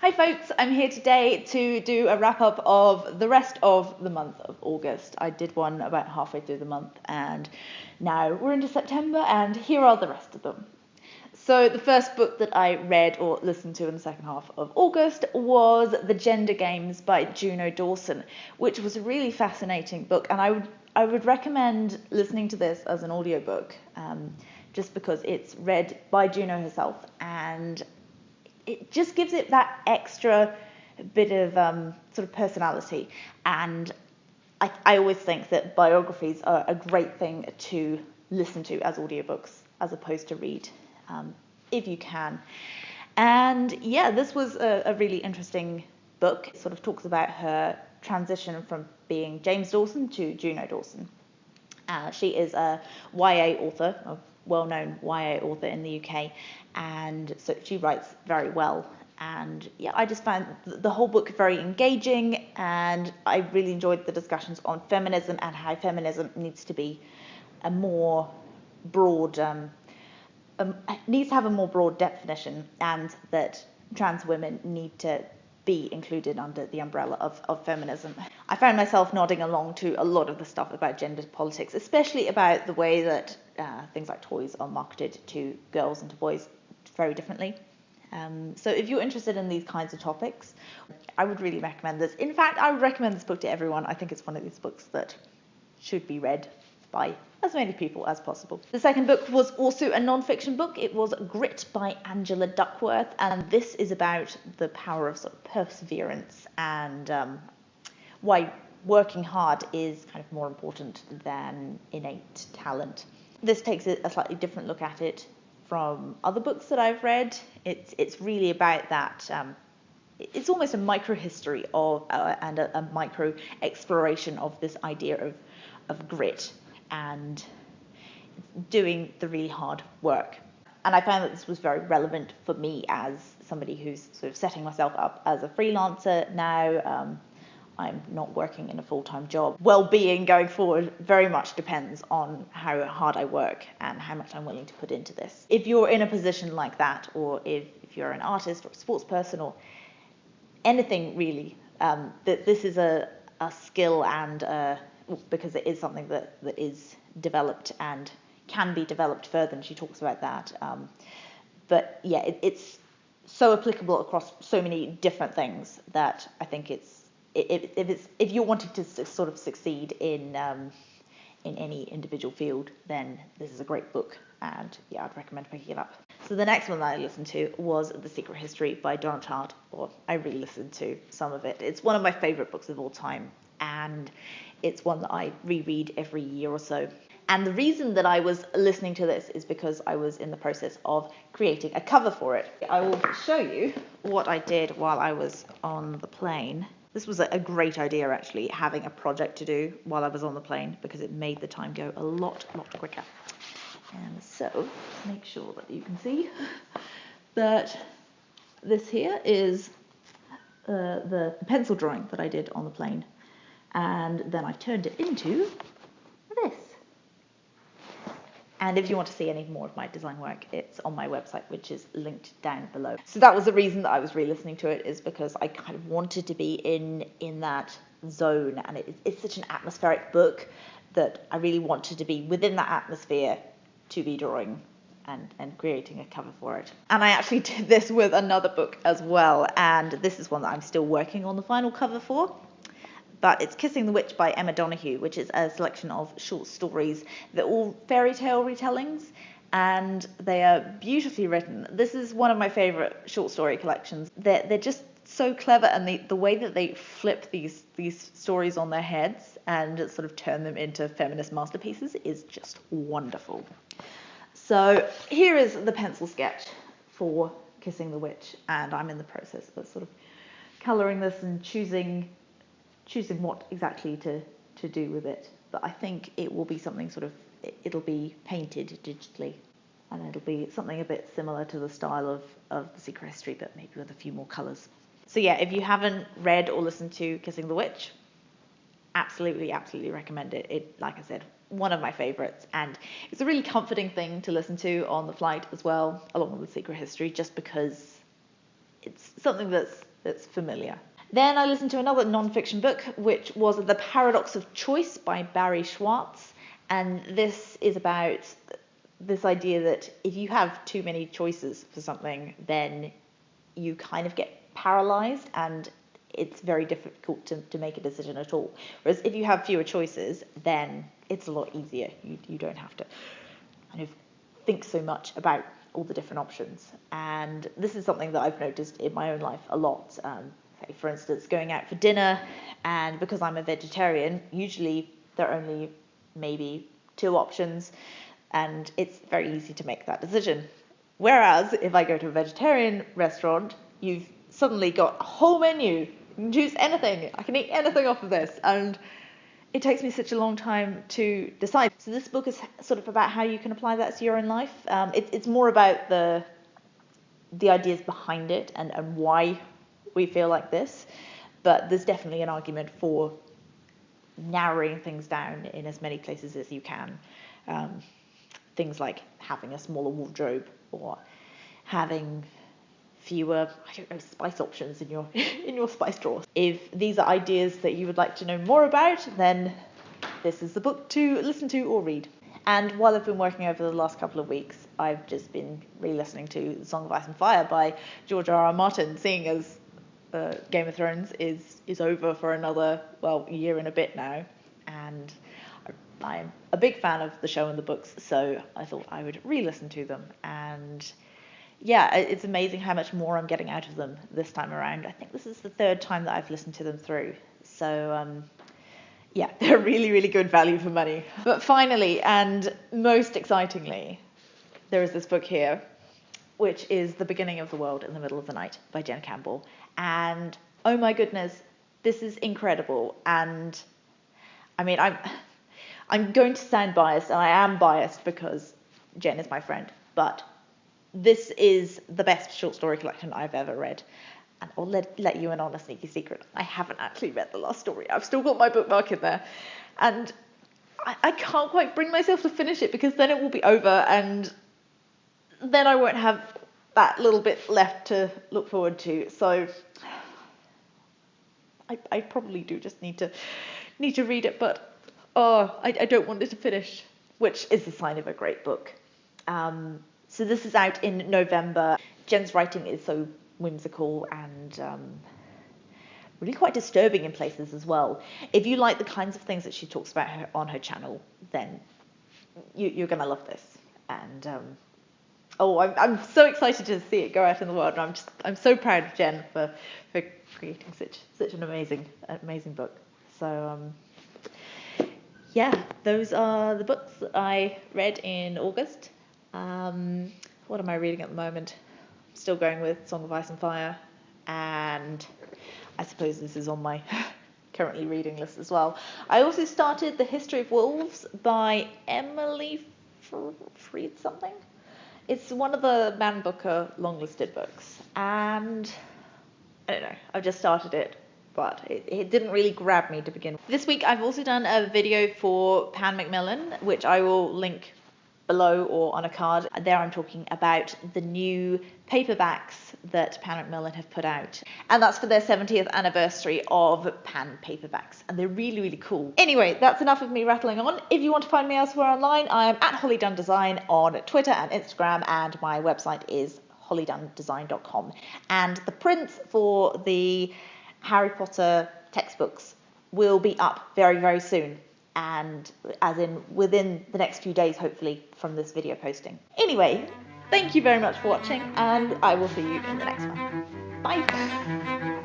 Hi folks, I'm here today to do a wrap up of the rest of the month of August. I did one about halfway through the month and now we're into September and here are the rest of them. So the first book that I read or listened to in the second half of August was The Gender Games by Juno Dawson, which was a really fascinating book, and I would recommend listening to this as an audiobook, just because it's read by Juno herself and it just gives it that extra bit of sort of personality. And I always think that biographies are a great thing to listen to as audiobooks as opposed to read, if you can. And yeah, this was a really interesting book. It sort of talks about her transition from being James Dawson to Juno Dawson. She is a YA author, a well-known YA author in the UK, and so she writes very well. And yeah, I just found the whole book very engaging, and I really enjoyed the discussions on feminism and how feminism needs to be a more broad, needs to have a more broad definition, and that trans women need to be included under the umbrella of feminism. I found myself nodding along to a lot of the stuff about gender politics, especially about the way that things like toys are marketed to girls and to boys very differently. So if you're interested in these kinds of topics, I would really recommend this. In fact, I would recommend this book to everyone. I think it's one of these books that should be read by as many people as possible. The second book was also a non-fiction book. It was Grit by Angela Duckworth, and this is about the power of sort of perseverance and why working hard is kind of more important than innate talent. This takes a slightly different look at it from other books that I've read. It's really about that. It's almost a micro-history of and a micro-exploration of this idea of grit and doing the really hard work. And I found that this was very relevant for me as somebody who's sort of setting myself up as a freelancer now. I'm not working in a full-time job. Well-being going forward very much depends on how hard I work and how much I'm willing to put into this. If you're in a position like that, or if you're an artist or a sports person or anything really, that this is a skill and because it is something that is developed and can be developed further, and she talks about that. But yeah, it's so applicable across so many different things that I think if you're wanting to sort of succeed in any individual field, then this is a great book, and yeah, I'd recommend picking it up. So the next one that I listened to was The Secret History by Donna Tartt, or I re-listened to some of it. It's one of my favourite books of all time, and it's one that I reread every year or so. And the reason that I was listening to this is because I was in the process of creating a cover for it. I will show you what I did while I was on the plane. This was a great idea, actually, having a project to do while I was on the plane, because it made the time go a lot quicker. And so, make sure that you can see that this here is the pencil drawing that I did on the plane. And then I turned it into this. And if you want to see any more of my design work, it's on my website, which is linked down below. So that was the reason that I was re-listening to it, is because I kind of wanted to be in that zone. And it's such an atmospheric book that I really wanted to be within that atmosphere to be drawing and creating a cover for it. And I actually did this with another book as well. And this is one that I'm still working on the final cover for. But it's Kissing the Witch by Emma Donoghue, which is a selection of short stories. They're all fairy tale retellings, and they are beautifully written. This is one of my favourite short story collections. They're just so clever, and the way that they flip these stories on their heads and sort of turn them into feminist masterpieces is just wonderful. So here is the pencil sketch for Kissing the Witch, and I'm in the process of sort of colouring this and choosing what exactly to do with it. But I think it will be something sort of, it'll be painted digitally, and it'll be something a bit similar to the style of The Secret History, but maybe with a few more colours. So yeah, if you haven't read or listened to Kissing the Witch, absolutely recommend it. It, like I said, one of my favourites, and it's a really comforting thing to listen to on the flight as well, along with The Secret History, just because it's something that's that's familiar. Then I listened to another non-fiction book, which was The Paradox of Choice by Barry Schwartz. And this is about this idea that if you have too many choices for something, then you kind of get paralyzed and it's very difficult to make a decision at all. Whereas if you have fewer choices, then it's a lot easier. You don't have to kind of think so much about all the different options. And this is something that I've noticed in my own life a lot. Say, for instance, going out for dinner, and because I'm a vegetarian, usually there are only maybe 2 options, and it's very easy to make that decision. Whereas if I go to a vegetarian restaurant, you've suddenly got a whole menu. You can choose anything. I can eat anything off of this, and it takes me such a long time to decide. So this book is sort of about how you can apply that to your own life. It's more about the ideas behind it and why we feel like this, but there's definitely an argument for narrowing things down in as many places as you can. Things like having a smaller wardrobe or having fewer, spice options in your spice drawer. If these are ideas that you would like to know more about, then this is the book to listen to or read. And while I've been working over the last couple of weeks, I've just been re-listening to Song of Ice and Fire by George R.R. Martin, seeing as Game of Thrones is over for another, year and a bit now, and I'm a big fan of the show and the books, so I thought I would re-listen to them. And yeah, it's amazing how much more I'm getting out of them this time around. I think this is the 3rd time that I've listened to them through, so yeah, they're really, really good value for money. But finally, and most excitingly, there is this book here, which is The Beginning of the World in the Middle of the Night by Jen Campbell. And oh my goodness, this is incredible. And I mean, I'm going to sound biased, and I am biased because Jen is my friend, but this is the best short story collection I've ever read. And I'll let you in on a sneaky secret. I haven't actually read the last story. I've still got my bookmark in there. And I can't quite bring myself to finish it, because then it will be over, and then I won't have that little bit left to look forward to. So I probably do just need to read it, but I don't want it to finish, which is a sign of a great book. So this is out in November. Jen's writing is so whimsical and really quite disturbing in places as well. If you like the kinds of things that she talks about on her channel, then you're going to love this. And I'm so excited to see it go out in the world, and I'm so proud of Jen for creating such an amazing book. So yeah, those are the books that I read in August. What am I reading at the moment? I'm still going with Song of Ice and Fire, and I suppose this is on my currently reading list as well. I also started The History of Wolves by Emily Fried something. It's one of the Man Booker long-listed books, and I don't know, I've just started it, but it didn't really grab me to begin with. This week I've also done a video for Pan Macmillan, which I will link below or on a card. There I'm talking about the new paperbacks that Pan Macmillan have put out, and that's for their 70th anniversary of Pan paperbacks, and they're really, really cool. Anyway, that's enough of me rattling on. If you want to find me elsewhere online, I am at Holly Dunn Design on Twitter and Instagram, and my website is hollydundesign.com. And the prints for the Harry Potter textbooks will be up very, very soon, and as in within the next few days, hopefully, from this video posting. Anyway, thank you very much for watching, and I will see you in the next one. Bye!